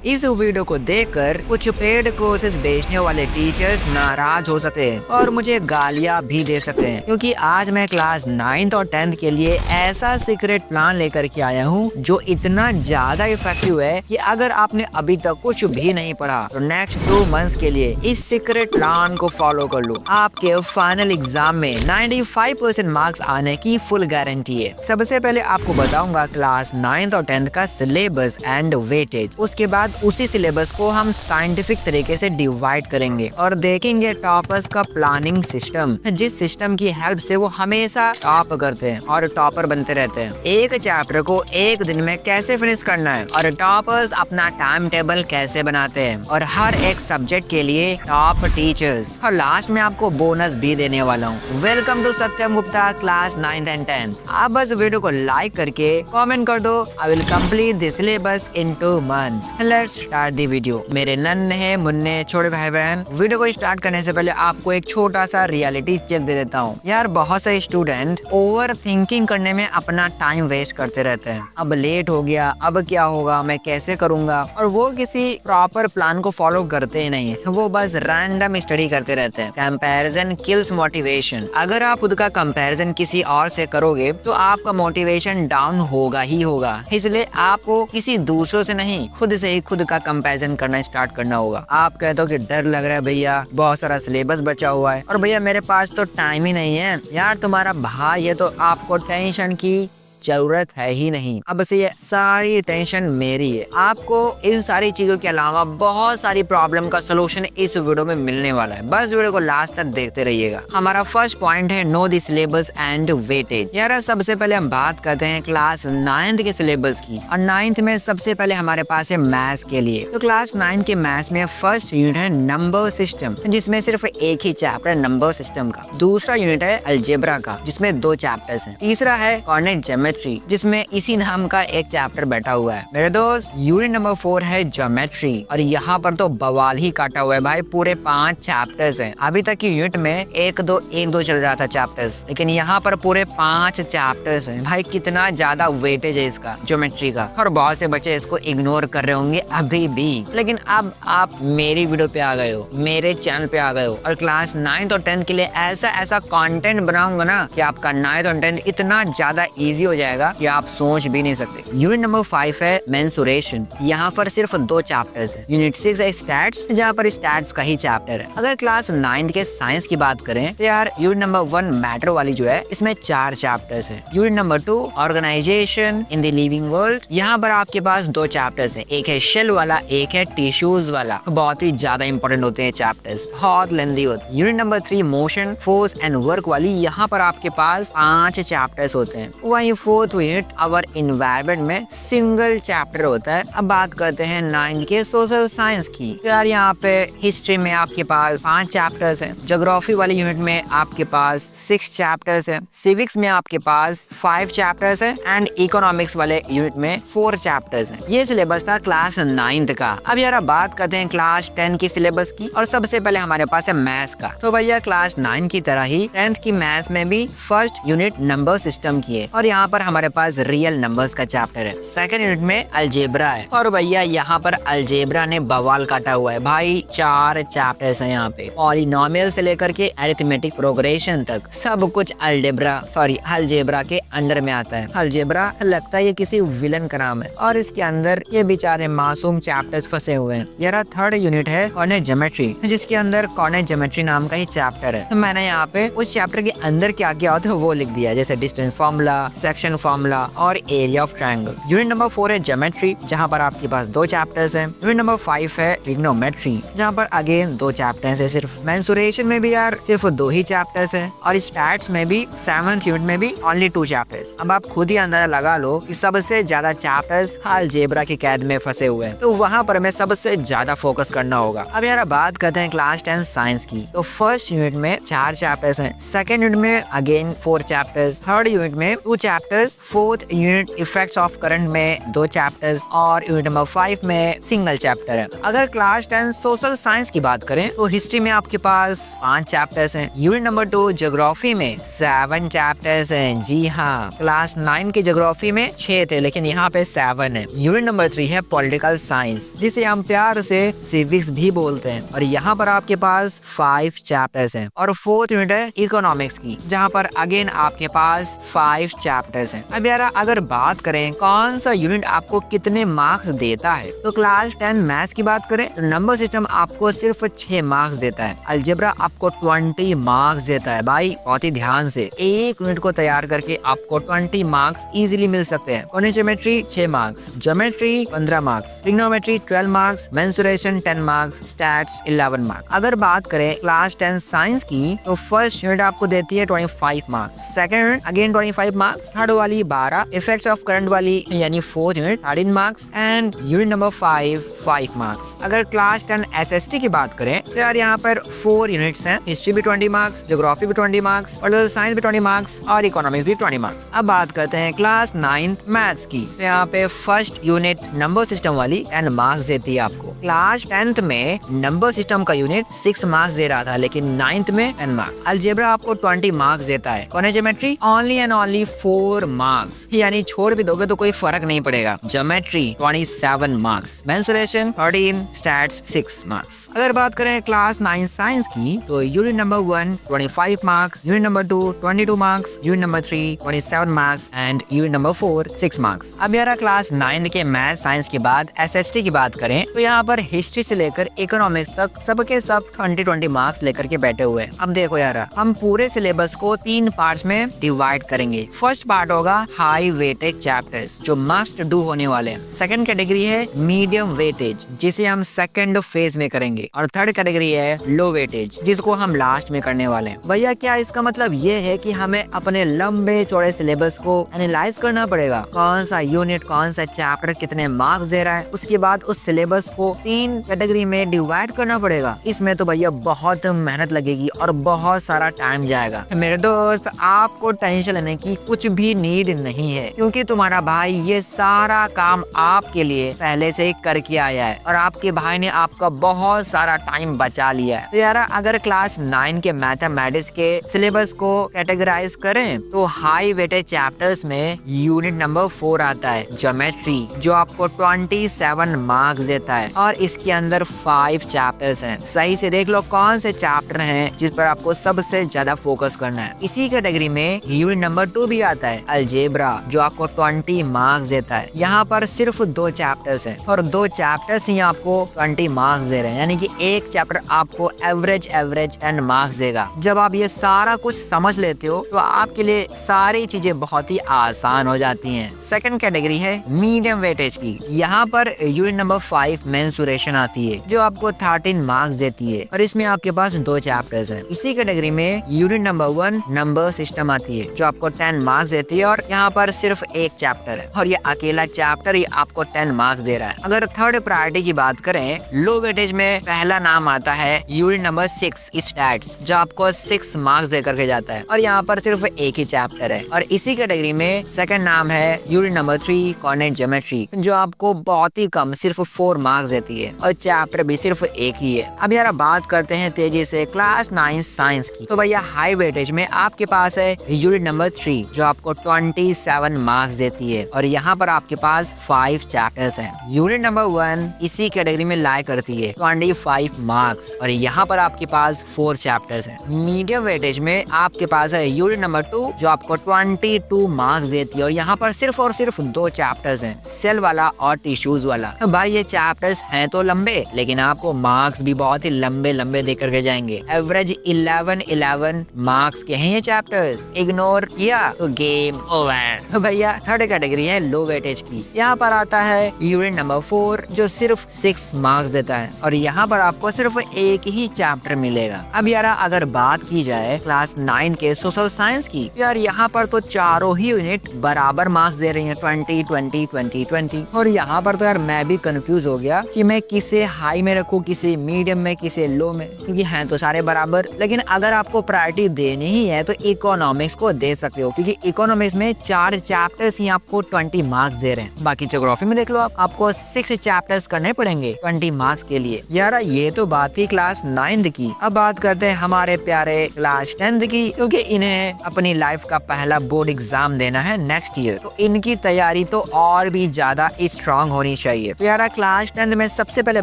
इस वीडियो को देखकर कुछ पेड कोर्सेज बेचने वाले टीचर्स नाराज हो सकते हैं और मुझे गालियां भी दे सकते हैं, क्योंकि आज मैं क्लास 9th और 10th के लिए ऐसा सीक्रेट प्लान लेकर के आया हूँ जो इतना ज्यादा इफेक्टिव है कि अगर आपने अभी तक कुछ भी नहीं पढ़ा तो नेक्स्ट 2 मंथ्स के लिए इस सीक्रेट प्लान को फॉलो कर लो। आपके फाइनल एग्जाम में 95% मार्क्स आने की फुल गारंटी है। सबसे पहले आपको बताऊंगा क्लास 9th और 10th का सिलेबस एंड वेटेज। उसके बाद उसी सिलेबस को हम साइंटिफिक तरीके से डिवाइड करेंगे और देखेंगे टॉपर्स का प्लानिंग सिस्टम, जिस सिस्टम की हेल्प से वो हमेशा टॉप करते हैं और टॉपर बनते रहते हैं। एक चैप्टर को एक दिन में कैसे फिनिश करना है और टॉपर्स अपना टाइम टेबल कैसे बनाते हैं और हर एक सब्जेक्ट के लिए टॉप टीचर्स, और लास्ट में आपको बोनस भी देने वाला हूँ। Welcome to Satyam Gupta class 9th and 10th। आप बस वीडियो को लाइक करके कमेंट कर दो, I will complete the syllabus in 2 months। Let's start the video. मेरे नन्हे मुन्ने छोटे भाई बहन, वीडियो को स्टार्ट करने से पहले आपको एक छोटा सा रियलिटी चेक दे देता हूँ। यार बहुत से स्टूडेंट ओवर थिंकिंग करने में अपना टाइम वेस्ट करते रहते हैं। अब लेट हो गया, अब क्या होगा, मैं कैसे करूंगा, और वो किसी प्रॉपर प्लान को फॉलो करते ही नहीं है। वो बस रैंडम स्टडी करते रहते हैं। Comparison kills motivation. अगर आप खुद का कंपैरिजन किसी और से करोगे तो आपका मोटिवेशन डाउन होगा ही होगा। इसलिए आपको किसी दूसरों से नहीं, खुद से ही खुद का कंपैरिजन करना स्टार्ट करना होगा। आप कहते हो कि डर लग रहा है भैया, बहुत सारा सिलेबस बचा हुआ है, और भैया मेरे पास तो टाइम ही नहीं है। यार तुम्हारा भाई है तो आपको टेंशन की जरूरत है ही नहीं। अब से ये सारी टेंशन मेरी है। आपको इन सारी चीजों के अलावा बहुत सारी प्रॉब्लम का सलूशन इस वीडियो में मिलने वाला है। बस वीडियो को लास्ट तक देखते रहिएगा। हमारा फर्स्ट पॉइंट है know the syllabus and weightage. यार सबसे पहले हम बात करते हैं क्लास 9th के सिलेबस की, और 9th में सबसे पहले हमारे पास है मैथ्स के लिए। तो क्लास 9 के मैथ्स में फर्स्ट यूनिट है नंबर सिस्टम, जिसमें सिर्फ एक ही चैप्टर है नंबर सिस्टम का। दूसरा यूनिट है अलजेब्रा का, जिसमें 2 चैप्टर्स हैं। तीसरा है कोऑर्डिनेट ज्योमेट्री, जिसमें इसी नाम का एक चैप्टर बैठा हुआ है। मेरे दोस्त यूनिट नंबर 4 है ज्योमेट्री, और यहाँ पर तो बवाल ही काटा हुआ है भाई। पूरे 5 चैप्टर्स हैं। अभी तक की यूनिट में 1-2 चल रहा था चैप्टर्स, लेकिन यहाँ पर पूरे 5 चैप्टर्स हैं। भाई कितना ज्यादा वेटेज है इसका ज्योमेट्री का, और बहुत से बच्चे इसको इग्नोर कर रहे होंगे अभी भी। लेकिन अब आप मेरी वीडियो पे आ गए हो, मेरे चैनल पे आ गए हो, और क्लास 9th और 10th के लिए ऐसा कंटेंट बनाऊंगा ना कि आपका 9th और 10th इतना ज्यादा इजी हो जाएगा कि आप सोच भी नहीं सकते। यूनिट नंबर 5 है मेंसुरेशन। यहाँ पर सिर्फ 2 चैप्टर्स है। यूनिट 6 है स्टैट्स, जहाँ पर स्टैट्स का ही चैप्टर है। अगर क्लास 9th के साइंस की बात करें तो यार यूनिट नंबर 1 मैटर वाली जो है, इसमें 4 चैप्टर्स है। Unit number 2 organisation in the living world, यहाँ पर आपके पास 2 चैप्टर्स है। एक है शेल वाला, एक है टिश्यूज वाला। बहुत ही ज्यादा इंपॉर्टेंट होते हैं चैप्टर्स, बहुत लेंथी होते हैं। Unit number 3 motion force and work वाली, यहाँ पर आपके पास 5 चैप्टर्स होते हैं। वही 4th यूनिट अवर इन्वायरमेंट में सिंगल चैप्टर होता है। अब बात करते हैं 9th के सोशल साइंस की। तो यार यहाँ पे हिस्ट्री में आपके पास 5 चैप्टर्स हैं। ज्योग्राफी वाली यूनिट में आपके पास 6 चैप्टर्स हैं। सिविक्स में आपके पास 5 चैप्टर्स हैं, एंड इकोनॉमिक्स वाले यूनिट में 4 चैप्टर्स हैं। ये सिलेबस था क्लास 9th का। अब यार बात करते हैं क्लास 10 की सिलेबस की, और सबसे पहले हमारे पास है मैथ्स का। तो भैया क्लास 9 की तरह ही 10th की मैथ्स में भी फर्स्ट यूनिट नंबर सिस्टम की है, और यहाँ पर हमारे पास रियल नंबर्स का चैप्टर है। सेकंड यूनिट में अलजेब्रा है, और भैया यहाँ पर अलजेब्रा ने बवाल काटा हुआ है भाई। 4 चैप्टर्स हैं यहाँ पे। पॉलिनोमियल से लेकर के अरिथमेटिक प्रोग्रेशन तक सब कुछ अलजेब्रा के अंडर में आता है। अलजेब्रा लगता है ये किसी विलन का नाम है, और इसके अंदर ये बेचारे मासूम चैप्टर्स फंसे हुए हैं। यार थर्ड यूनिट है कोऑर्डिनेट ज्योमेट्री, जिसके अंदर कोऑर्डिनेट ज्योमेट्री नाम का ही चैप्टर है। तो मैंने यहाँ पे उस चैप्टर के अंदर क्या क्या होता है वो लिख दिया, जैसे डिस्टेंस फॉर्मूला, सेक्शन फॉर्मूला और area of triangle. Unit number 4 है ज्योमेट्री, जहाँ पर आपके पास 2 चैप्टर्स हैं। यूनिट नंबर 5 है ट्रिग्नोमेट्री, जहाँ पर अगेन 2 चैप्टर्स है सिर्फ। मेंसुरेशन में भी यार सिर्फ 2 ही चैप्टर्स है, और स्टैट्स में भी 7th यूनिट में भी ओनली 2 चैप्टर्स। अब आप खुद ही अंदाजा लगा लो कि सबसे ज्यादा चैप्टर्स अलजेब्रा की कैद में फंसे हुए हैं, तो वहाँ पर हमें सबसे ज्यादा फोकस करना होगा। अब यार बात करते हैं क्लास 10 साइंस की। तो फर्स्ट यूनिट में 4 चैप्टर्स हैं। सेकेंड यूनिट में अगेन 4 चैप्टर्स। थर्ड यूनिट में 2 chapters chapters, fourth unit effects of current में 2 चैप्टर्स और यूनिट नंबर 5 में सिंगल चैप्टर है। अगर क्लास 10 सोशल साइंस की बात करें तो हिस्ट्री में आपके पास 5 चैप्टर्स हैं। यूनिट नंबर 2 ज्योग्राफी में 7 चैप्टर्स हैं। जी हाँ, क्लास 9 की ज्योग्राफी में 6 थे लेकिन यहाँ पे 7 है। यूनिट नंबर 3 है पॉलिटिकल साइंस, जिसे हम प्यार से सिविक्स भी बोलते हैं, और यहाँ पर आपके पास 5 चैप्टर्स हैं। और फोर्थ यूनिट है इकोनॉमिक्स की, जहाँ पर अगेन आपके पास 5 चैप्टर्स हैं। अब यार अगर बात करें कौन सा यूनिट आपको कितने मार्क्स देता है, तो क्लास 10 मैथ्स की बात करें तो नंबर सिस्टम आपको सिर्फ 6 मार्क्स देता है। अलजेब्रा आपको 20 मार्क्स देता है। भाई बहुत ही ध्यान से, एक यूनिट को तैयार करके आपको 20 मार्क्स इजीली मिल सकते हैं। Geometry 6 marks, geometry 15 marks, trigonometry 12 marks, mensuration 10 marks, stats 11 marks. अगर बात करें क्लास 10 साइंस की तो फर्स्ट यूनिट आपको देती है 25 marks, second unit again 25 marks, third वाली 12, इफेक्ट्स ऑफ करंट वाली यानी fourth unit 13 marks and unit number 5 marks. अगर क्लास 10 एसएसटी की बात करें तो यार यहाँ पर 4 यूनिट्स हैं। हिस्ट्री भी 20 मार्क्स, ज्योग्राफी भी 20 मार्क्स, और साइंस भी 20 मार्क्स और इकोनॉमिक्स भी 20 मार्क्स। अब बात करते हैं क्लास 9 मैथ्स की, तो यहाँ पे फर्स्ट यूनिट नंबर सिस्टम वाली 10 मार्क्स देती है आपको। क्लास 10th में नंबर सिस्टम का यूनिट 6 मार्क्स दे रहा था लेकिन 9th में 10 मार्क्स। अलजेब्रा आपको 20 मार्क्स देता है। Geometry only and only 4 marks, यानी छोड़ भी दोगे तो कोई फर्क नहीं पड़ेगा। Geometry 27 marks, mensuration 13, stats 6 marks. अगर बात करें क्लास 9 साइंस की तो unit number 1 25 marks, unit number 2 22 marks, unit number 3 27 marks and unit number 4 6 marks. अब यार क्लास 9 के मैथ साइंस के बाद एसएसटी की बात करें तो यहाँ पर हिस्ट्री से लेकर इकोनॉमिक्स तक सबके सब 20 मार्क्स लेकर के बैठे हुए हैं। अब देखो यार, हम पूरे सिलेबस को 3 पार्ट्स में डिवाइड करेंगे। फर्स्ट पार्ट होगा हाई वेटेज चैप्टर्स जो मस्ट डू होने वाले हैं। सेकंड कैटेगरी है मीडियम वेटेज, जिसे हम सेकंड फेज में करेंगे, और थर्ड कैटेगरी है लो वेटेज, जिसको हम लास्ट में करने वाले हैं। भैया क्या इसका मतलब ये है कि हमें अपने लंबे चौड़े सिलेबस को एनालाइज करना पड़ेगा, कौन सा यूनिट कौन सा चैप्टर कितने मार्क्स दे रहा है, उसके बाद उस सिलेबस को 3 कैटेगरी में डिवाइड करना पड़ेगा। इसमें तो भैया बहुत मेहनत लगेगी और बहुत सारा टाइम जाएगा। मेरे दोस्त, आपको टेंशन लेने की कुछ भी नीड नहीं है, क्योंकि तुम्हारा भाई ये सारा काम आपके लिए पहले से ही करके आया है और आपके भाई ने आपका बहुत सारा टाइम बचा लिया है। तो यार अगर क्लास 9 के मैथमेटिक्स के सिलेबस को कैटेगराइज करें तो हाई वेटेज चैप्टर्स में यूनिट नंबर 4 आता है ज्योमेट्री, जो आपको 27 मार्क्स देता है और इसके अंदर 5 चैप्टर्स हैं। सही से देख लो कौन से चैप्टर हैं जिस पर आपको सबसे ज्यादा फोकस करना है। इसी कैटेगरी में यूनिट नंबर 2 भी आता है अलजेब्रा, जो आपको 20 मार्क्स देता है। यहाँ पर सिर्फ 2 चैप्टर्स हैं और 2 चैप्टर्स ही आपको 20 मार्क्स दे रहे हैं, यानी कि एक चैप्टर आपको एवरेज 10 मार्क्स देगा। जब आप ये सारा कुछ समझ लेते हो तो आपके लिए सारी चीजें बहुत ही आसान हो जाती हैं। सेकंड कैटेगरी है मीडियम वेटेज की। यहाँ पर यूनिट नंबर 5 मेंसुरेशन आती है, जो आपको 13 मार्क्स देती है और इसमें आपके पास 2 चैप्टर्स हैं। इसी कैटेगरी में यूनिट नंबर 1 नंबर सिस्टम आती है, जो आपको 10 मार्क्स देती है और यहाँ पर सिर्फ एक चैप्टर है और ये अकेला चैप्टर ही आपको 10 मार्क्स दे रहा है। अगर थर्ड प्रायोरिटी की बात करें, लो वेटेज में पहला नाम आता है यूनिट नंबर 6 स्टैट्स, जो आपको 6 मार्क्स दे करके जाता है और यहाँ पर सिर्फ एक ही चैप्टर है। और इसी कैटेगरी में सेकंड नाम है यूनिट नंबर 3 कोऑर्डिनेट ज्योमेट्री, जो आपको बहुत ही कम सिर्फ 4 मार्क्स देती है और चैप्टर भी सिर्फ एक ही है। अब यार बात करते हैं तेजी से क्लास 9 साइंस की। तो भैया हाई वेटेज में आपके पास है यूनिट नंबर 3, जो आपको 27 मार्क्स देती है और यहाँ पर आपके पास 5 चैप्टर्स हैं। यूनिट नंबर 1 इसी कैटेगरी में लाई करती है 25 मार्क्स और यहाँ पर आपके पास 4 चैप्टर्स हैं। मीडियम वेटेज में आपके पास है यूनिट नंबर 2, जो आपको 22 मार्क्स देती है और यहाँ पर सिर्फ और सिर्फ 2 चैप्टर्स हैं, सेल वाला और टिश्यूज वाला। भाई ये चैप्टर्स हैं तो लंबे, लेकिन आपको मार्क्स भी बहुत ही लंबे लंबे दे करके जाएंगे। एवरेज 11 मार्क्स के हैं ये चैप्टर्स। इग्नोर किया तो गेम ओवर। तो भैया थर्ड कैटेगरी है लो वेटेज की। यहाँ पर आता है यूनिट नंबर 4, जो सिर्फ 6 मार्क्स देता है और यहाँ पर आपको सिर्फ एक ही चैप्टर मिलेगा। अब यार अगर बात की जाए क्लास 9 के सोशल साइंस की, यार यहाँ पर तो चारों ही यूनिट बराबर मार्क्स दे रही हैं, 20 और यहाँ पर तो यार मैं भी कंफ्यूज हो गया कि मैं किसे हाई में रखूँ, किसे मीडियम में, किसे लो में, क्योंकि हैं तो सारे बराबर। लेकिन अगर आपको प्रायोरिटी देनी ही है तो इकोनॉमिक्स को दे सकते हो, क्योंकि इकोनॉमिक्स इकोनॉमिक्स में 4 चैप्टर्स ही आपको 20 मार्क्स दे रहे हैं। बाकी ज्योग्राफी में देख लो आपको 6 चैप्टर्स करने पड़ेंगे 20 मार्क्स के लिए। यार ये तो बात थी क्लास 9 की। अब बात करते हैं हमारे प्यारे क्लास 10 की, क्योंकि इन्हें अपनी लाइफ का पहला बोर्ड एग्जाम देना है नेक्स्ट ईयर, तो इनकी तैयारी तो और भी ज्यादा स्ट्रांग होनी चाहिए। तो यार क्लास 10 में सबसे पहले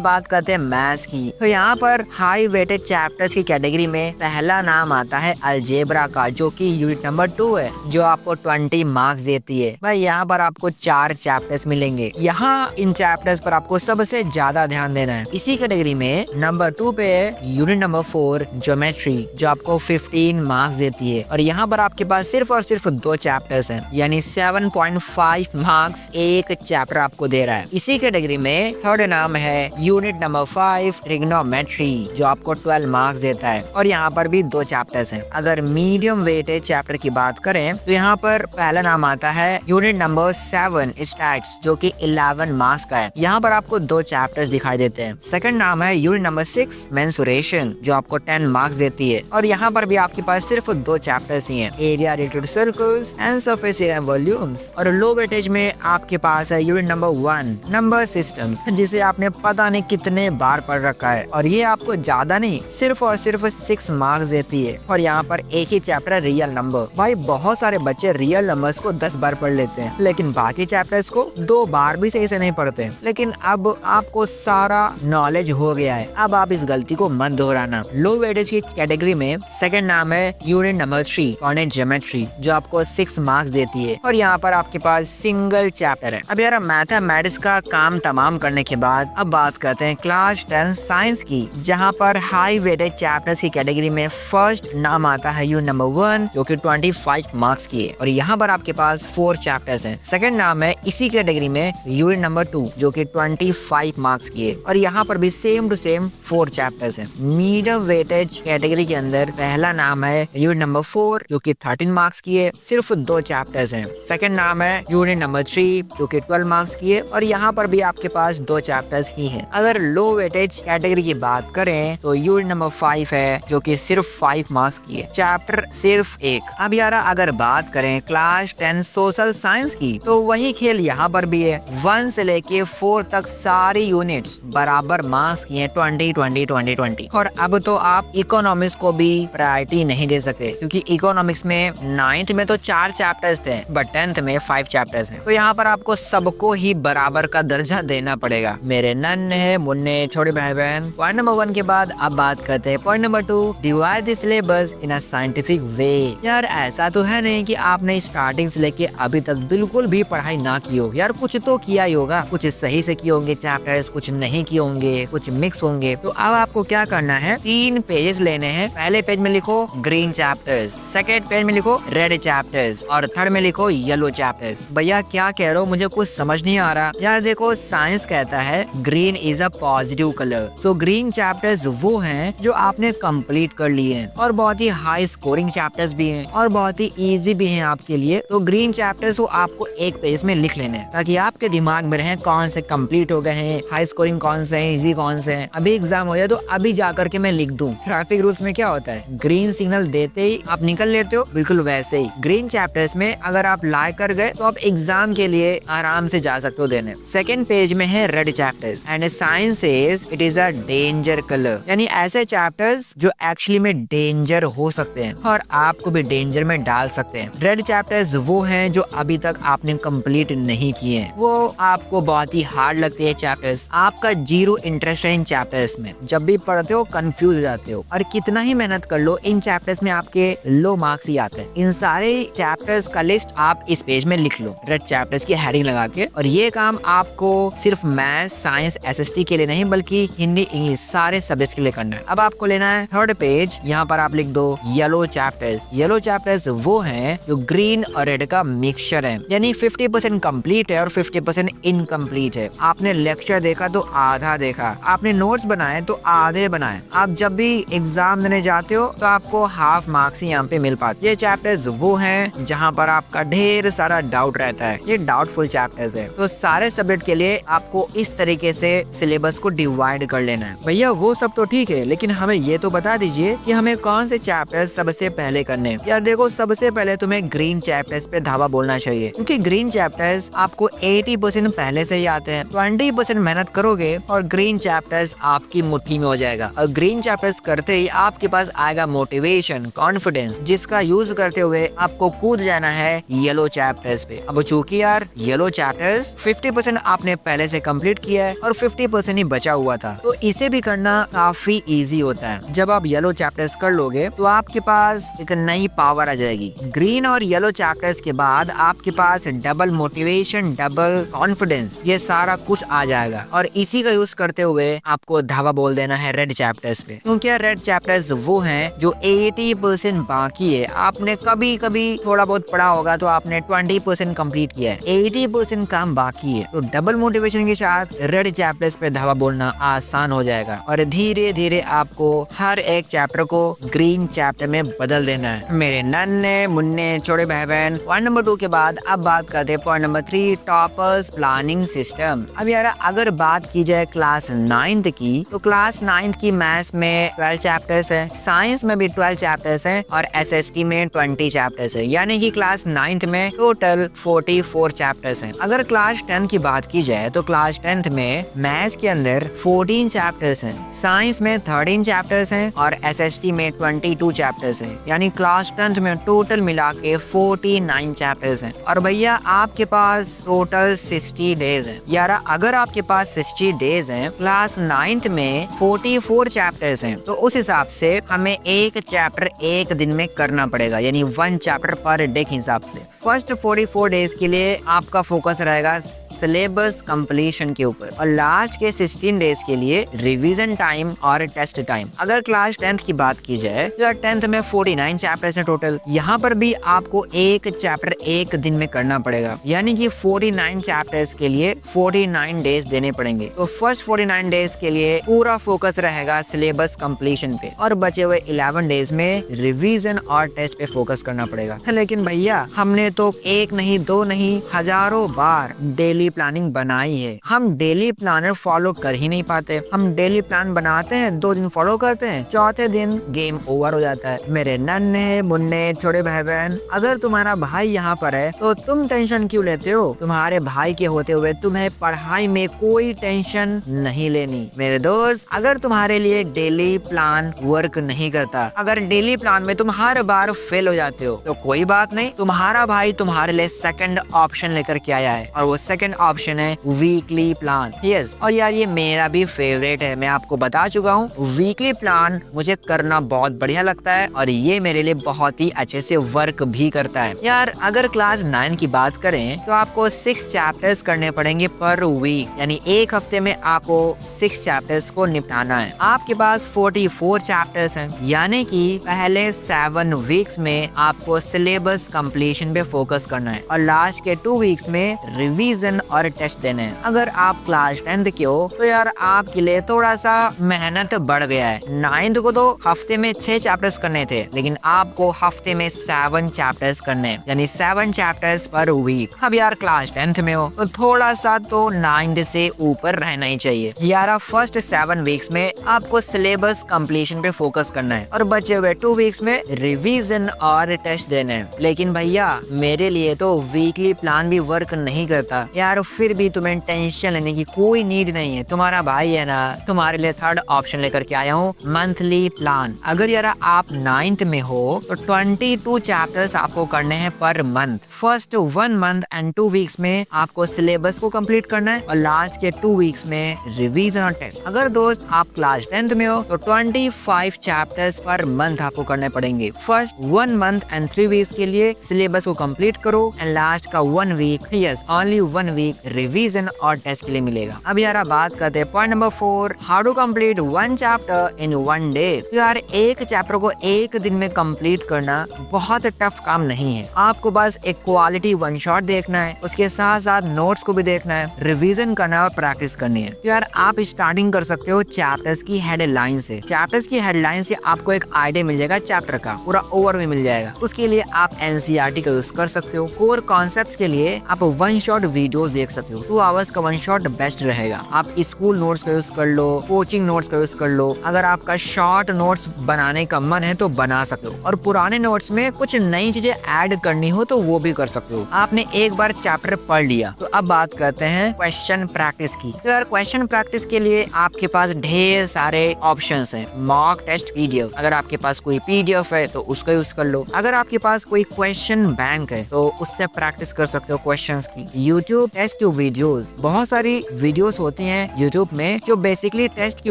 बात करते हैं मैथ्स की। तो यहाँ पर हाई वेटेड चैप्टर्स की कैटेगरी में पहला नाम आता है अलजेब्रा का, जो कि यूनिट नंबर 2 है, जो आपको 20 मार्क्स देती है। भाई यहाँ पर आपको 4 चैप्टर्स मिलेंगे। यहाँ इन चैप्टर्स पर आपको सबसे ज्यादा ध्यान देना है। इसी कैटेगरी में नंबर 2 पे है यूनिट नंबर 4 ज्योमेट्री, जो आपको 15 मार्क्स देती है। और यहाँ पर आपके पास सिर्फ और सिर्फ 2 चैप्टर्स हैं, यानी 7.5 मार्क्स एक चैप्टर आपको दे रहा है। इसी कैटेगरी में थर्ड नाम है यूनिट नंबर 5 ट्रिग्नोमेट्री, जो आपको 12 मार्क्स देता है। और यहाँ पर भी 2 चैप्टर्स हैं। अगर मीडियम वेटेड चैप्टर की बात करें तो यहाँ पर पहला नाम आता है यूनिट नंबर 7 स्टैट्स, जो कि 11 मार्क्स का है। यहाँ पर आपको 2 चैप्टर्स दिखाई देते हैं। सेकंड नाम है यूनिट नंबर 6 मेंसुरेशन, जो आपको 10 मार्क्स देती है। और यहाँ पर भी आपके पास सिर्फ 2 चैप्टर्स ही हैं, area related circles and surface area volumes. और लो वेटेज में आपके पास है यूनिट नंबर 1 नंबर सिस्टम्स, जिसे आपने पता नहीं कितने बार पढ़ रखा है। और ये आपको ज्यादा नहीं, सिर्फ और सिर्फ 6 मार्क्स देती है। और यहाँ पर एक ही चैप्टर रियल नंबर। भाई बहुत सारे बच्चे रियल नंबर्स को 10 बार पढ़ लेते हैं, लेकिन बाकी चैप्टर्स को 2 बार भी सही से नहीं पढ़ते। लेकिन अब आपको सारा नॉलेज हो गया है, अब आप इस गलती को मत दोहराना। लो वेटेज की कैटेगरी में सेकंड नाम है यूनिट नंबर 3 कॉर्डिनेट ज्योमेट्री, जो आपको 6 मार्क्स देती है। और यहाँ पर आपके पास सिंगल चैप्टर है। अब यार मैथमेटिक्स का काम तमाम करने के बाद अब बात करते हैं क्लास 10 साइंस की, जहाँ पर हाई वेटेज चैप्टर्स की कैटेगरी में फर्स्ट नाम आता है यूनिट नंबर 1, जो कि 25 मार्क्स की है। और यहाँ पर आपके पास 4 चैप्टर्स हैं। सेकंड नाम है इसी कैटेगरी में यूनिट नंबर 2, जो कि 25 मार्क्स की है। और यहाँ पर भी सेम टू सेम 4 चैप्टर्स हैं। मीडियम वेटेज कैटेगरी के अंदर पहला नाम है यूनिट नंबर 4, जो कि 13 मार्क्स की है, सिर्फ 2 चैप्टर्स हैं। सेकंड नाम है यूनिट नंबर 3, जो कि 12 मार्क्स की है। और यहाँ पर भी आपके पास 2 चैप्टर्स ही हैं। अगर लो वेटेज कैटेगरी की बात करें तो यूनिट नंबर 5 है, जो कि सिर्फ 5 मार्क्स की है, चैप्टर सिर्फ 1। अब यार अगर बात करें क्लास 10 सोशल साइंस की, तो वही खेल यहाँ पर भी है। 1 से लेके 4 तक सारी यूनिट्स बराबर मार्क्स की हैं, 20 20 20 20। और अब तो आप इकोनॉमिक्स को भी प्रायोरिटी नहीं दे सकते, क्योंकि इकोनॉमिक्स में 9th में तो 4 चैप्टर्स थे, बट 10th में 5 चैप्टर्स हैं। तो यहाँ पर आपको सबको ही बराबर का दर्जा देना पड़ेगा, मेरे नन्हे मुन्ने छोटे भाई बहन। पॉइंट नंबर 1 के बाद अब बात करते हैं point number 2, divide the syllabus in a scientific way. यार ऐसा तो है नहीं कि आपने स्टार्टिंग से लेके अभी तक बिल्कुल भी पढ़ाई ना की हो। यार कुछ तो किया ही होगा, कुछ सही से किए होंगे चैप्टर्स, कुछ नहीं किए होंगे, कुछ मिक्स होंगे। तो अब आपको क्या करना है, 3 पेजेस लेने हैं। पहले पेज में लिखो ग्रीन चैप्टर्स, सेकेंड पेज में लिखो रेड चैप्टर्स, और थर्ड में लिखो येलो चैप्टर्स। भैया क्या कह रहे हो, मुझे कुछ समझ नहीं आ रहा। यार देखो साइंस कहता है green is a positive colour. So green chapters वो हैं जो आपने कंप्लीट कर लिए हैं, और बहुत ही हाई स्कोरिंग चैप्टर्स भी हैं, और बहुत ही इजी भी हैं आपके लिए। तो ग्रीन चैप्टर्स को आपको एक पेज में लिख लेने हैं, ताकि आपके दिमाग में रहे कौन से कंप्लीट हो गए हैं, हाई स्कोरिंग कौन से हैं, इजी कौन से हैं। अभी एग्जाम हो जाए तो अभी जाकर के मैं लिख दूं। ट्रैफिक रूल्स में क्या होता है, ग्रीन सिग्नल देते ही आप निकल लेते हो, बिल्कुल वैसे ही ग्रीन चैप्टर्स में अगर आप लाइक कर गए तो आप एग्जाम के लिए आराम से जा सकते हो देने। सेकंड पेज में है red chapters, and science is it is a danger colour, यानी ऐसे चैप्टर्स जो एक्चुअली में डेंजर हो सकते हैं और आपको भी डेंजर में डाल सकते हैं। रेड चैप्टर्स वो हैं जो अभी तक आपने कंप्लीट नहीं किए हैं, वो आपको बहुत ही हार्ड लगते हैं चैप्टर्स, आपका जीरो इंटरेस्ट है इन चैप्टर्स में। जब भी पढ़ते हो कंफ्यूज हो जाते हो, और कितना ही मेहनत कर लो इन चैप्टर्स में आपके लो मार्क्स ही आते हैं। इन सारे चैप्टर्स का लिस्ट आप इस पेज में लिख लो, रेड चैप्टर्स की हेडिंग लगा के। और ये काम आपको सिर्फ मैथ, साइंस, एसएसटी के लिए नहीं, बल्कि हिंदी, इंग्लिश सारे सब्जेक्ट के लिए करना है। अब आपको लेना है थर्ड पेज, यहाँ पर आप लिख दो येलो चैप्टर्स। येलो चैप्टर्स वो हैं जो ग्रीन और रेड का मिक्सचर है, यानी 50% कंप्लीट है और 50% इनकम्प्लीट है। आपने लेक्चर देखा तो आधा देखा, आपने नोट्स बनाए तो आधे बनाए। आप जब भी एग्जाम देने जाते हो तो आपको हाफ मार्क्स ही यहाँ पे मिल पाते। ये चैप्टर्स वो हैं जहाँ पर आपका ढेर सारा डाउट रहता है, ये डाउटफुल चैप्टर्स है। तो सारे सब्जेक्ट के लिए आपको इस तरीके से सिलेबस को डिवाइड कर लेना है। भैया वो सब तो ठीक है, लेकिन हमें ये तो बता दीजिए कि हमें कौन से चैप्टर्स सबसे पहले करने हैं। यार देखो सबसे पहले तुम्हें ग्रीन ग्रीन चैप्टर्स पे धावा बोलना चाहिए, क्योंकि ग्रीन चैप्टर्स आपको 80% पहले से ही आते हैं। 20% मेहनत करोगे और ग्रीन चैप्टर्स आपकी मुट्ठी में हो जाएगा। और ग्रीन चैप्टर्स करते ही आपके पास आएगा मोटिवेशन, कॉन्फिडेंस, जिसका यूज करते हुए आपको कूद जाना है येलो चैप्टर्स पे। अब चूंकि यार येलो चैप्टर्स 50% आपने पहले से कंप्लीट किया है और 50% ही बचा हुआ था, तो इसे भी करना काफी इजी होता है। जब आप येलो चैप्टर्स कर लोगे तो आपके पास एक नई पावर आ जाएगी। ग्रीन और येलो चैप्टर्स के बाद आपके पास डबल मोटिवेशन, डबल कॉन्फिडेंस, ये सारा कुछ आ जाएगा। और इसी का यूज करते हुए आपको धावा बोल देना है रेड चैप्टर्स पे, क्योंकि रेड चैप्टर्स वो हैं जो 80% बाकी है। आपने कभी कभी थोड़ा बहुत पढ़ा होगा तो आपने 20% कंप्लीट किया है, 80% काम बाकी है। तो डबल मोटिवेशन के साथ रेड चैप्टर्स पे धावा बोलना आसान हो जाएगा और धीरे धीरे आपको हर एक चैप्टर को ग्रीन चैप्टर में बदल देना है। मेरे नन्हे मुन्ने छोटे भाई बहन, पॉइंट नंबर 2 के बाद अब बात करते हैं point number 3, toppers planning system. अब यार अगर बात की जाए क्लास 9th की, तो क्लास 9th की मैथ्स में 12 चैप्टर्स है, साइंस में भी 12 चैप्टर्स है और SST में 20 चैप्टर्स है, यानी कि क्लास 9th में टोटल 44 चैप्टर्स हैं। अगर क्लास 10 की बात की जाए तो क्लास 10th में मैथ्स के अंदर 14 चैप्टर्स हैं, साइंस में 13 चैप्टर्स हैं और SST में 22 चैप्टर्स हैं, यानी क्लास 10th में टोटल मिला के 49 चैप्टर्स हैं। और भैया आपके पास टोटल 60 डेज हैं। यार अगर आपके पास 60 डेज हैं, क्लास 9th में 44 चैप्टर्स हैं, तो उस हिसाब से हमें एक चैप्टर एक दिन में करना पड़ेगा, यानी 1 चैप्टर पर डे के हिसाब से। फर्स्ट 44 डेज के लिए आपका फोकस रहेगा सिलेबस कंप्लीशन के ऊपर और लास्ट के 16 डेज के लिए रिवीजन टाइम और टेस्ट टाइम। अगर क्लास 10th की बात की जाए तो 10th में 49 चैप्टर्स हैं टोटल। यहाँ पर भी आपको एक चैप्टर एक दिन में करना पड़ेगा, यानी कि 49 चैप्टर्स के लिए 49 डेज देने पड़ेंगे। तो फर्स्ट 49 डेज के लिए पूरा फोकस रहेगा सिलेबस कंप्लीशन पे और बचे हुए 11 डेज में रिवीजन और टेस्ट पे फोकस करना पड़ेगा। लेकिन भैया हमने तो एक नहीं, दो नहीं, हजारों बार डेली प्लानिंग बनाई है, हम डेली प्लानर फॉलो कर ही नहीं पाते। हम डेली प्लान बनाते हैं, 2 दिन फॉलो करते हैं, चौथे दिन गेम ओवर हो जाता है। मेरे नन्हे मुन्ने छोटे भाई बहन, अगर तुम्हारा भाई यहाँ पर है तो तुम टेंशन क्यों लेते हो? तुम्हारे भाई के होते हुए तुम्हें पढ़ाई में कोई टेंशन नहीं लेनी। मेरे दोस्त, अगर तुम्हारे लिए डेली प्लान वर्क नहीं करता, अगर डेली प्लान में तुम हर बार फेल हो जाते हो, तो कोई बात नहीं, तुम्हारा भाई तुम्हारे लिए सेकंड ऑप्शन लेकर के आया है और वो सेकंड ऑप्शन है वीकली प्लान। यस, और यार ये मेरा भी फेवरेट है, मैं आपको बता चुका हूँ। वीकली प्लान मुझे करना बहुत बढ़िया लगता है और ये मेरे लिए बहुत ही अच्छे से वर्क भी करता है। यार अगर क्लास 9 की बात करें तो आपको 6 चैप्टर्स करने पड़ेंगे पर वीक, यानी एक हफ्ते में आपको 6 चैप्टर्स को निपटाना है। आपके पास 44 चैप्टर्स हैं, यानी कि पहले 7 वीक्स में आपको सिलेबस कंप्लीशन पे फोकस करना है और लास्ट के 2 वीक्स में रिवीजन और टेस्ट देने हैं। अगर आप क्लास 10th के हो तो यार आपके लिए थोड़ा सा मेहनत बढ़ गया है। 9th को तो हफ्ते में 6 चैप्टर्स करने थे, लेकिन आपको हफ्ते में 7 चैप्टर्स करने हैं, यानी 7 चैप्टर्स पर वीक। अब यार क्लास 10th में हो तो थोड़ा सा तो 9th से ऊपर रहना ही चाहिए। यार फर्स्ट 7 वीक्स में आपको सिलेबस कंप्लीशन पे फोकस करना है और बचे हुए 2 वीक्स में रिवीजन और टेस्ट देने हैं। लेकिन भैया मेरे लिए तो वीकली प्लान भी वर्क नहीं करता यार, फिर भी तुम्हें टेंशन लेने की कोई नीड नहीं है। तुम्हारा भाई है ना, तुम्हारे लिए थर्ड ऑप्शन लेकर के आया हूँ, मंथली प्लान। अगर यार आप 9th में हो तो 22 चैप्टर्स आपको करने हैं per month. First 1 month and 2 weeks में आपको सिलेबस को कंप्लीट करना है और लास्ट के 2 वीक्स में रिवीजन और टेस्ट। अगर दोस्त आप क्लास 10th में हो तो 25 चैप्टर्स पर मंथ आपको करने पड़ेंगे। फर्स्ट 1 मंथ एंड 3 वीक्स के लिए सिलेबस को कंप्लीट करो एंड लास्ट का 1 week, yes only 1 week revision और टेस्ट के लिए मिलेगा। अब यार बात करते हैं point number 4, how to complete 1 chapter in 1 day. यार एक चैप्टर को एक दिन में कंप्लीट करना बहुत टफ काम नहीं है। आपको बस एक क्वालिटी 1 शॉट देखना है, उसके साथ साथ नोट्स को भी देखना है, रिवीजन करना है और प्रैक्टिस करनी है। तो यार आप स्टार्टिंग कर सकते हो चैप्टर्स की हेडलाइन से। चैप्टर्स की हेडलाइन से आपको एक आइडिया मिल जाएगा, चैप्टर का पूरा ओवरव्यू मिल जाएगा। उसके लिए आप NCERT का यूज कर सकते हो। कोर कॉन्सेप्ट्स के लिए आप 1 शॉट वीडियोस देख सकते हो। 2 आवर्स का 1 शॉट बेस्ट रहेगा। आप स्कूल नोट्स का यूज कर लो, कोचिंग नोट्स का यूज कर लो। अगर आपका शॉर्ट नोट्स बनाने का मन है तो बना सकते हो और पुराने नोट्स में कुछ नई चीजें ऐड करनी हो तो वो भी कर सकते हो। आपने एक बार चैप्टर पढ़ लिया तो अब बात करते हैं क्वेश्चन प्रैक्टिस की। तो यार क्वेश्चन प्रैक्टिस के लिए आपके पास ढेर सारे ऑप्शंस हैं। मॉक टेस्ट पीडीएफ, अगर आपके पास कोई पीडीएफ है तो उसका यूज कर लो। अगर आपके पास कोई क्वेश्चन बैंक है तो उससे प्रैक्टिस कर सकते हो क्वेश्चंस की। यूट्यूब टेस्ट वीडियोस, बहुत सारी वीडियोस होती हैं यूट्यूब में जो बेसिकली टेस्ट के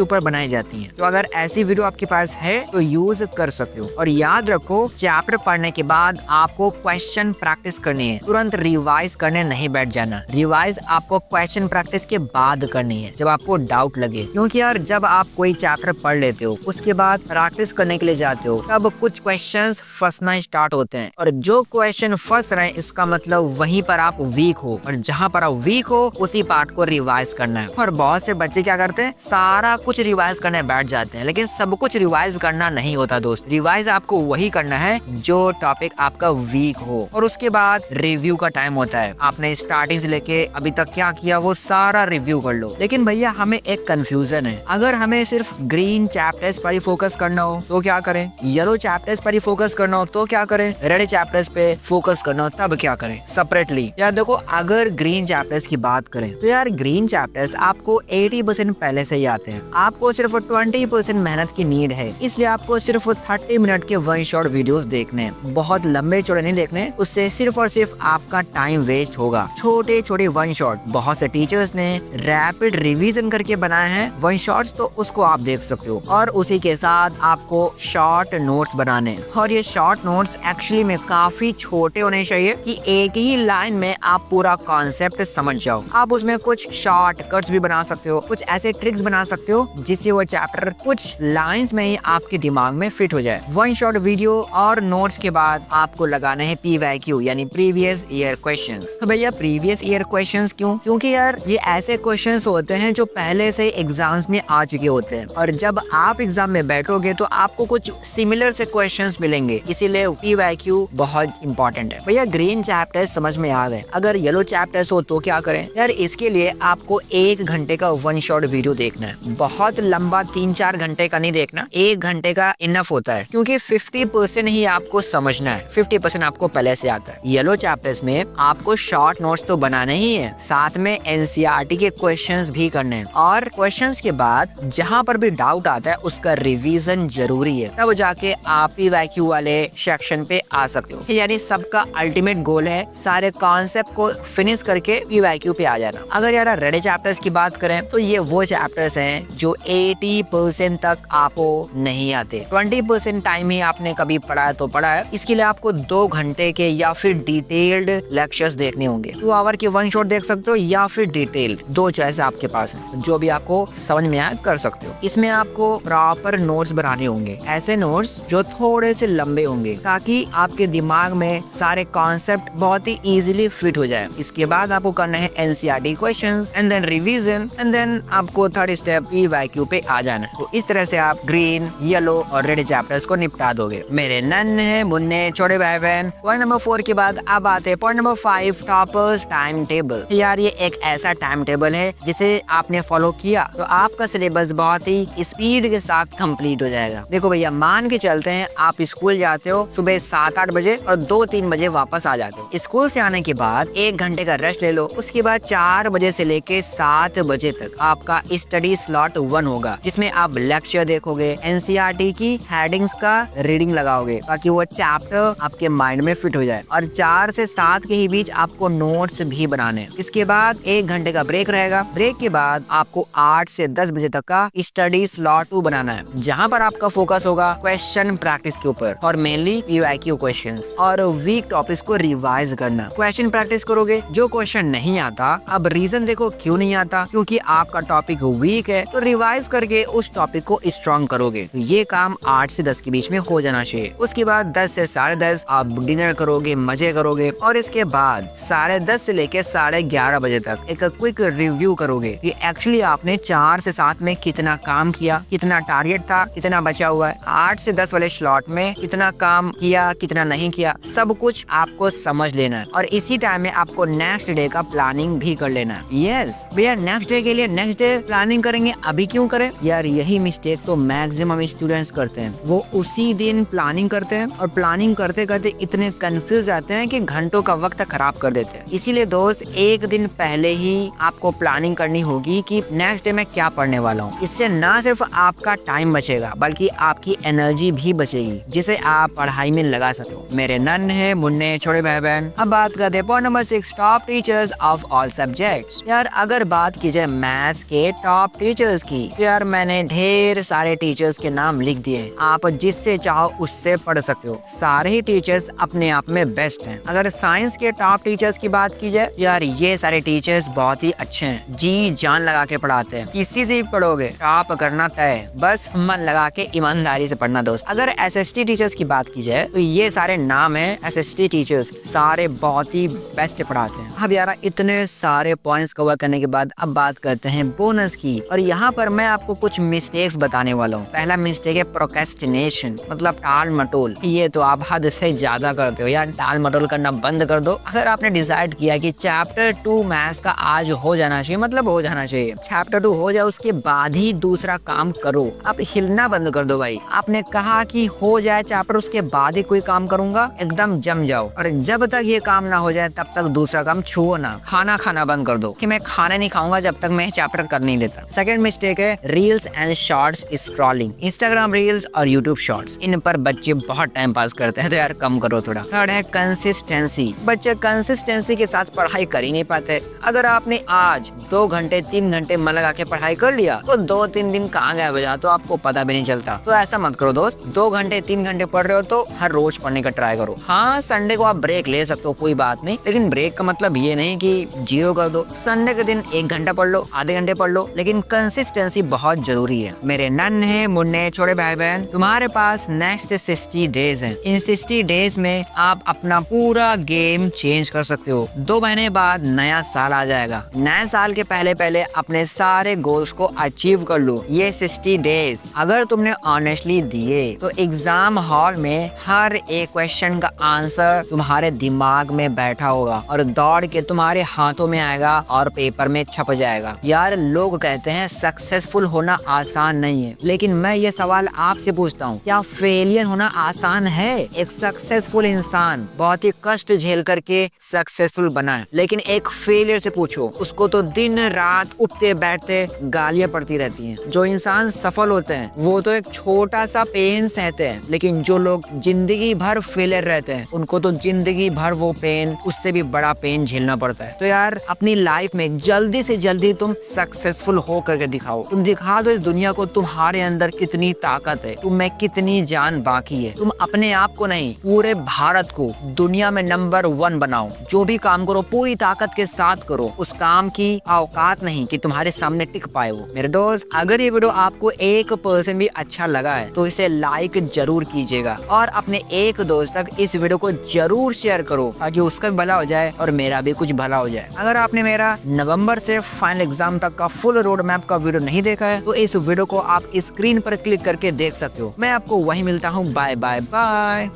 ऊपर बनाई जाती हैं। तो अगर ऐसी वीडियो आपके पास है तो यूज कर सकते हो। और याद रखो, चैप्टर पढ़ने के बाद आपको क्वेश्चन प्रैक्टिस करनी है, तुरंत रिवाइज करने नहीं बैठ जाना। रिवाइज आपको क्वेश्चन प्रैक्टिस के बाद करनी है, जब आपको डाउट लगे। क्योंकि यार जब आप कोई चैप्टर पढ़ लेते हो उसके बाद प्रैक्टिस करने के लिए जाते हो तब कुछ क्वेश्चंस फंसना स्टार्ट होते हैं, और जो क्वेश्चन फंस रहे हैं इसका मतलब वहीं पर आप वीक हो, और जहां पर आप वीक हो उसी पार्ट को रिवाइज करना है। और बहुत से बच्चे क्या करते हैं, सारा कुछ रिवाइज करने बैठ जाते हैं, लेकिन सब कुछ रिवाइज करना नहीं होता दोस्त। रिवाइज आपको वही करना है जो टॉपिक आपका वीक हो। और उसके बाद रिव्यू का टाइम होता है। आपने स्टार्टिंग से लेके अभी तक क्या किया वो सारा रिव्यू कर लो। लेकिन भैया हमें एक कंफ्यूजन है, अगर हमें सिर्फ ग्रीन चैप्टर्स पर ही फोकस करना हो तो क्या करें, येलो चैप्टर्स पर ही फोकस करना हो तो क्या करें, रेड चैप्टर्स पे फोकस करना हो तब क्या करें सेपरेटली। यार देखो, अगर ग्रीन चैप्टर्स की बात करें तो यार ग्रीन चैप्टर्स आपको 80% पहले से ही आते हैं। आपको सिर्फ 20% मेहनत की नीड है, इसलिए आपको सिर्फ 30 मिनट के वन शॉट वीडियोस देखने हैं, बहुत लंबे चौड़े नहीं देखने। उससे सिर्फ और सिर्फ आपका टाइम वेस्ट होगा। छोटे छोटे वन शॉट बहुत से टीचर्स ने रैपिड रिवीजन करके बनाए हैं वन शॉट्स, तो उसको आप देख सकते हो। और उसी के साथ आपको शॉर्ट नोट्स बनाने, और ये शॉर्ट नोट्स एक्चुअली में काफी छोटे होने चाहिए कि एक ही लाइन में आप पूरा कॉन्सेप्ट समझ जाओ। आप उसमें कुछ शॉर्ट कट्स भी बना सकते हो, कुछ ऐसे ट्रिक्स बना सकते हो जिससे वो चैप्टर कुछ लाइंस में ही आपके दिमाग में फिट हो जाए। वन शॉट वीडियो और नोट्स के बाद आपको लगाने हैं PYQ यानी प्रीवियस ईयर क्वेश्चंस। तो भैया प्रीवियस ईयर क्वेश्चंस क्यों? क्योंकि यार ये ऐसे क्वेश्चंस होते हैं जो पहले से एग्जाम्स में आ चुके होते हैं, और जब आप एग्जाम में बैठोगे तो आपको कुछ सिमिलर से क्वेश्चंस मिलेंगे, इसीलिए PYQ बहुत इंपॉर्टेंट है। भैया ग्रीन चैप्टर्स समझ में आ गए, अगर येलो चैप्टर्स हो तो क्या करें? यार इसके लिए आपको 1 घंटे का वन शॉट वीडियो देखना है, बहुत लंबा 3-4 घंटे का नहीं देखना, 1 घंटे का इनफ होता है। क्योंकि 50% ही आपको समझना है, 50% आपको पहले से आता है। येलो चैप्टर्स में आपको शॉर्ट नोट्स तो बनाने ही है, साथ में NCERT के क्वेश्चंस भी करने हैं, और क्वेश्चंस के बाद जहां पर भी डाउट आता है उसका रिवीजन जरूरी है, तब जाके आप PYQ वाले सेक्शन पे आ सकते हो। यानी सबका अल्टीमेट गोल है सारे कॉन्सेप्ट को फिनिश करके PYQ पे आ जाना। अगर यार रेड चैप्टर्स की बात करें तो ये वो चैप्टर्स हैं जो 80% तक आपको नहीं आते। 20% टाइम ही आपने कभी पढ़ा है तो पढ़ा है, इसके लिए आपको 2 घंटे के या फिर डिटेल्ड लेक्चर्स देखने होंगे। 2 आवर के वन शॉट देख सकते हो या फिर डिटेल्ड, 2 चॉइस आपके पास है, जो भी आपको समझ में आए कर सकते हो। इसमें आपको प्रॉपर नोट्स बनाने होंगे, ऐसे नोट्स जो थोड़े से लंबे होंगे ताकि आपके दिमाग में सारे कॉन्सेप्ट बहुत ही इजीली फिट हो जाए। इसके बाद आपको करना है NCERT questions and then revision and then आपको थर्ड स्टेप PYQ पे आ जाना है। तो इस तरह से आप ग्रीन, येलो और रेड चैप्टर्स को निपटा दोगे। मेरे नन्हे मुन्ने छोटे भाई बहन, पॉइंट नंबर 4 के बाद अब आते हैं point number 5, toppers time table. यार ये एक ऐसा टाइम टेबल है जिसे आपने फॉलो किया तो आपका सिलेबस बहुत ही स्पीड के साथ कंप्लीट हो जाएगा। देखो भैया, मान के चलते हैं आप स्कूल जाते हो सुबह 7-8 बजे और 2-3 बजे वापस आ जाते हो। स्कूल से आने के बाद 1 घंटे का रेस्ट ले लो, उसके बाद 4 बजे से लेके 7 बजे तक आपका स्टडी स्लॉट 1 होगा, जिसमें आप लेक्चर देखोगे, NCERT की हेडिंग्स का रीडिंग लगाओगे ताकि वो चैप्टर आपके माइंड में फिट हो जाए, और 4 से 7 के ही बीच आपको नोट्स भी बनाने। इसके बाद 1 घंटे का ब्रेक रहेगा। ब्रेक के बाद आपको 8 से 10 बजे तक का स्टडी स्लॉट 2 बनाना है, जहाँ पर आपका फोकस होगा क्वेश्चन प्रैक्टिस के ऊपर और मेनली PYQ क्वेश्चंस, और वीक टॉपिक्स को रिवाइज करना। क्वेश्चन प्रैक्टिस करोगे, जो क्वेश्चन नहीं आता, अब रीजन देखो क्यों नहीं आता, क्योंकि आपका टॉपिक वीक है, तो रिवाइज करके उस टॉपिक को स्ट्रॉन्ग करोगे। तो ये काम 8 से 10 के बीच में हो जाना चाहिए। उसके बाद 10 से 10:30 आप डिनर करोगे, मजे करोगे, और इसके बाद 10:30 से लेके 11:30 बजे तक एक क्विक रिव्यू करोगे कि एक्चुअली आपने 4 से 7 में कितना काम किया, कितना टारगेट था, कितना बचा हुआ है, 8 से 10 वाले स्लॉट में कितना काम किया, कितना नहीं किया, सब कुछ आपको समझ लेना है। और इसी टाइम में आपको नेक्स्ट डे का प्लानिंग भी कर लेना है। यस भैया, नेक्स्ट डे के लिए नेक्स्ट डे प्लानिंग करेंगे, अभी क्यों करें यार? यही मिस्टेक तो मैक्सिमम स्टूडेंट्स करते हैं, वो उसी दिन प्लानिंग करते हैं और प्लानिंग करते करते इतने कंफ्यूज जाते हैं कि घंटों का वक्त खराब कर देते हैं। इसीलिए दोस्त एक दिन पहले ही आपको प्लानिंग करनी होगी कि नेक्स्ट डे मैं क्या पढ़ने वाला हूँ। इससे ना सिर्फ आपका टाइम बचेगा बल्कि आपकी एनर्जी भी बचेगी जिसे आप पढ़ाई में लगा सको। मेरे नन्हे मुन्ने छोटे भाई बहन, अब बात करते हैं point number 6, top teachers of all subjects. यार अगर बात की जाए मैथ्स के टॉप टीचर्स की, तो यार मैंने ढेर सारे टीचर्स के नाम लिख दिए। आप जिससे चाहो उससे पढ़ सकते हो। सारे ही टीचर्स अपने आप में बेस्ट हैं। अगर साइंस के टॉप टीचर्स की बात की जाए, यार ये सारे टीचर्स बहुत ही अच्छे हैं, जी जान लगा के पढ़ाते हैं। किसी से भी पढ़ोगे टॉप करना तय, बस मन लगा के ईमानदारी से पढ़ना दोस्त। अगर एसएसटी टीचर्स की बात की जाए तो ये सारे नाम है एसएसटी टीचर्स, सारे बहुत ही बेस्ट पढ़ाते हैं। अब यार इतने सारे पॉइंट्स कवर करने के बाद अब बात करते हैं बोनस की, और यहाँ पर मैं आपको कुछ मिस्टेक्स बताने वाला हूँ। पहला मिस्टेक है प्रोक्रेस्टिनेशन, मतलब टाल मटोल। ये तो आप हद से ज्यादा करते हो यार, टाल मटोल करना बंद कर दो। अगर आपने डिसाइड किया कि चैप्टर 2 मैथ्स का आज हो जाना चाहिए, मतलब हो जाना चाहिए, चैप्टर 2 हो जाए उसके बाद ही दूसरा काम करो। आप हिलना बंद कर दो भाई। आपने कहा कि हो जाए चैप्टर उसके बाद ही कोई काम करूंगा, एकदम जम जाओ। और जब तक ये काम ना हो जाए तब तक दूसरा काम छुओ ना। खाना खाना बंद कर दो कि मैं खाना नहीं खाऊंगा जब तक मैं चैप्टर कर नहीं लेता। सेकंड मिस्टेक है reels and shorts scrolling. Instagram reels और यूट्यूब शॉर्ट्स, इन पर बच्चे बहुत टाइम पास करते हैं, तो यार कम करो थोड़ा। थर्ड है कंसिस्टेंसी। बच्चे कंसिस्टेंसी के साथ पढ़ाई कर ही नहीं पाते। अगर आपने आज 2 घंटे 3 घंटे मन लगा के पढ़ाई कर लिया तो 2-3 दिन कहाँ गया बजा तो आपको पता भी नहीं चलता। तो ऐसा मत करो दोस्त, 2 घंटे 3 घंटे पढ़ रहे हो तो हर रोज पढ़ने का ट्राई करो। हाँ संडे को आप ब्रेक ले सकते हो, कोई बात नहीं, लेकिन ब्रेक का मतलब ये नहीं कि जीरो कर दो। संडे के दिन 1 घंटा पढ़ लो, आधे घंटे पढ़ लो, लेकिन कंसिस्टेंसी बहुत जरूरी है। मेरे नन्हे मुन्ने छोटे भाई बहन, तुम्हारे पास नेक्स्ट 60 डेज है। इन 60 डेज में आप अपना पूरा गेम चेंज कर सकते हो। 2 महीने बाद नया साल आ जाएगा। नए साल के पहले पहले अपने सारे गोल्स को अचीव कर लो। ये 60 डेज अगर तुमने ऑनेस्टली दिए तो एग्जाम हॉल में हर एक क्वेश्चन का आंसर तुम्हारे दिमाग में बैठा होगा और दौड़ के तुम्हारे हाथों में आएगा और पेपर में छप जाएगा। यार लोग कहते हैं सक्सेसफुल होना आसान नहीं है, लेकिन मैं ये सवाल आपसे पूछता हूँ, क्या फेलियर होना आसान है? एक सक्सेसफुल इंसान बहुत ही कष्ट झेल करके सक्सेसफुल बना है, लेकिन एक फेलियर से पूछो, उसको तो दिन रात उठते बैठते गालियां पड़ती रहती हैं। जो इंसान सफल होते हैं वो तो एक छोटा सा पेन सहते हैं, लेकिन जो लोग जिंदगी भर फेलियर रहते हैं उनको तो जिंदगी भर वो पेन, उससे भी बड़ा पेन झेलना पड़ता है। तो यार अपनी लाइफ में जल्दी से जल्दी तुम सक्सेसफुल हो करके दिखाओ। तुम दिखा दो इस दुनिया को तुम्हारे अंदर कितनी ताकत है, तुम में कितनी जान बाकी है। तुम अपने आप को नहीं, पूरे भारत को दुनिया में नंबर 1 बनाओ। जो भी काम करो पूरी ताकत के साथ करो। उस काम की औकात नहीं कि तुम्हारे सामने टिक पाए वो। मेरे दोस्त अगर ये वीडियो आपको 1% भी अच्छा लगा है तो इसे लाइक जरूर कीजिएगा और अपने एक दोस्त तक इस वीडियो को जरूर शेयर करो ताकि उसका भी भला हो जाए और मेरा भी कुछ भला हो जाए। अगर आपने मेरा नवंबर से फाइनल एग्जाम तक का फुल रोड मैप का वीडियो नहीं देखा है तो इस वीडियो को आप स्क्रीन पर क्लिक करके देख सकते हो। मैं आपको वहीं मिलता हूँ। Bye bye bye.